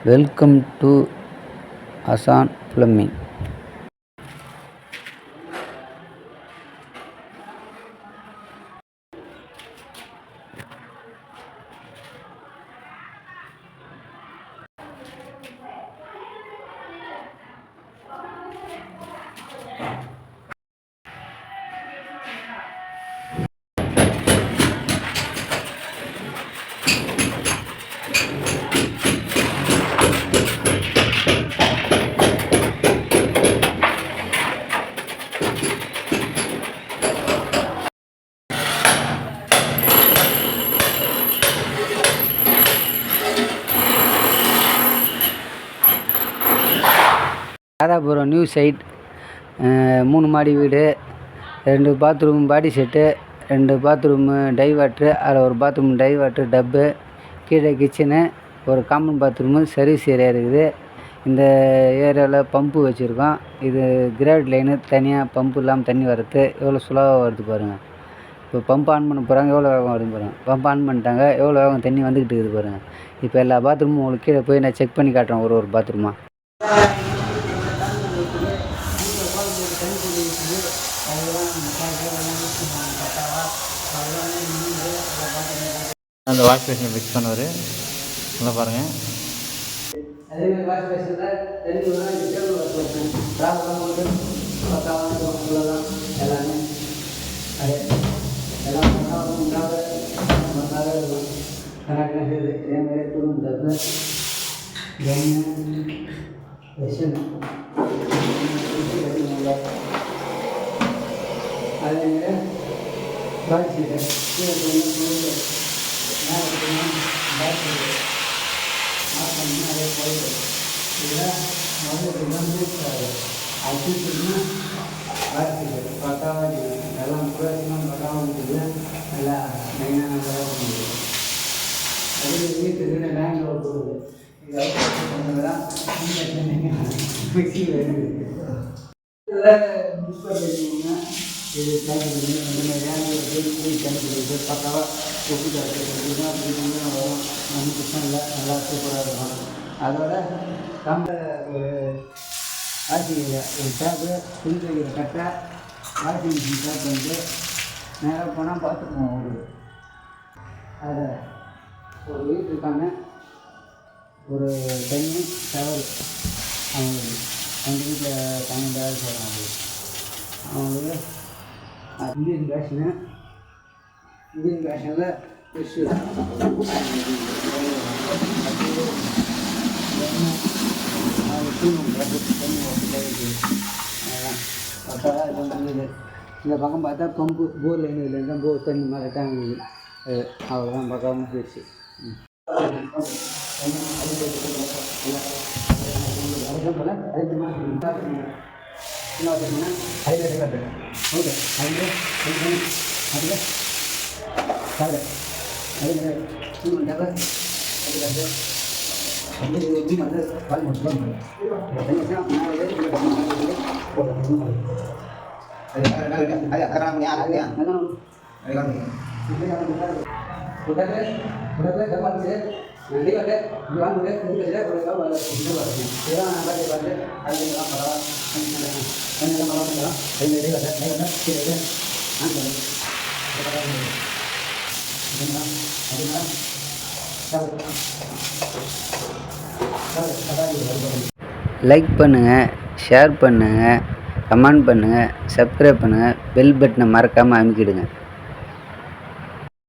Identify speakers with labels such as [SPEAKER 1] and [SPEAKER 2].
[SPEAKER 1] Welcome to Asan plumbing. Radhapuram new site, 3 மாடி வீடு, 2 bathroom body set, 2 bathroom diverter, அதில் ஒரு பாத்ரூம் டைவாட்ரு டப்பு, கீழே கிச்சனு, ஒரு காமன் பாத்ரூமு, சர்வீஸ் ஏரியா இருக்குது. இந்த ஏரியாவில் பம்பு வச்சுருக்கோம். இது கிராவிட் லைனு, தனியாக பம்பு இல்லாமல் தண்ணி வர்றது எவ்வளோ சுலபாக வருது பாருங்கள். இப்போ பம்ப் ஆன் பண்ண போகிறாங்க, எவ்வளோ வேகம் வருது பாருங்கள். பம்ப் ஆன் பண்ணிட்டாங்க, எவ்வளோ வேகம் தண்ணி வந்துக்கிட்டு இருக்குது பாருங்கள். இப்போ எல்லா பாத்ரூமும் உங்களுக்கு கீழே போய் நான் செக் பண்ணி காட்டுறேன் ஒரு பாத்ரூமாக.
[SPEAKER 2] அந்த வாஷ் பேஷன் ஃபிக்ஸ் பண்ணுவார். நல்லா பாருங்கள்.
[SPEAKER 1] அதேமாதிரி வாஷ் பேஷனில் தண்ணி டேபிள் வாஷ் பேஷன் ப்ராப்ளம் வந்து பக்காவான எல்லாமே எல்லாம் இருக்கும். கரெக்டாக இருக்குது. இதேமாதிரி தூண் தப்பு வெஷன் அதேமாதிரி பாடி சீட்டை கீழே அதே போயிடு. இதில் முதல்ல அடிச்சுன்னா வாசிக்கு பக்காவாக எல்லாம் புரோஜனம் பக்காவாக இருக்குது. நல்லா மெயினாக நல்லா முடியுது. அது வீட்டுக்கு லேண்ட் ரோட் போகுது. இது தான் மிக்சி வருது. இதில் புக் பண்ணிங்கன்னா இது தேவைப்படுது. அந்த மாதிரி தேவைப்படுது. பக்காவாக ஒப்பு தரது வரும். ஒன்றும் பிரச்சனை இல்லை. நல்லா சூப்பராக இருக்கும். அதோட ஒரு வாஷிங் ஒரு டேப்பு, துணி துவைக்கிற கட்டை, வாஷிங் மிஷின் டேப் பண்ணிட்டு நேராக போனால் பார்த்துக்குவோம். அதை ஒரு வீட்டுக்கான ஒரு தண்ணி ஷவர் அவங்களுக்கு 2 வீட்டில் 12,000 செய்கிறாங்க. அவங்களுக்கு இந்தியன் பேஷனில் ஃபிஷ்ஷு இந்த பக்கம் பார்த்தா பம்பு போர் லைன் இல்லைன்னா போர் தண்ணி மாதிரி டேங்குது. அவ்வளோதான் பக்கமாக போயிடுச்சு. லைக் பண்ணுங்கள், ஷேர் பண்ணுங்கள், கமெண்ட் பண்ணுங்கள், சப்ஸ்கிரைப் பண்ணுங்கள், பெல் பட்டனை மறக்காமல் அமுக்கிடுங்க.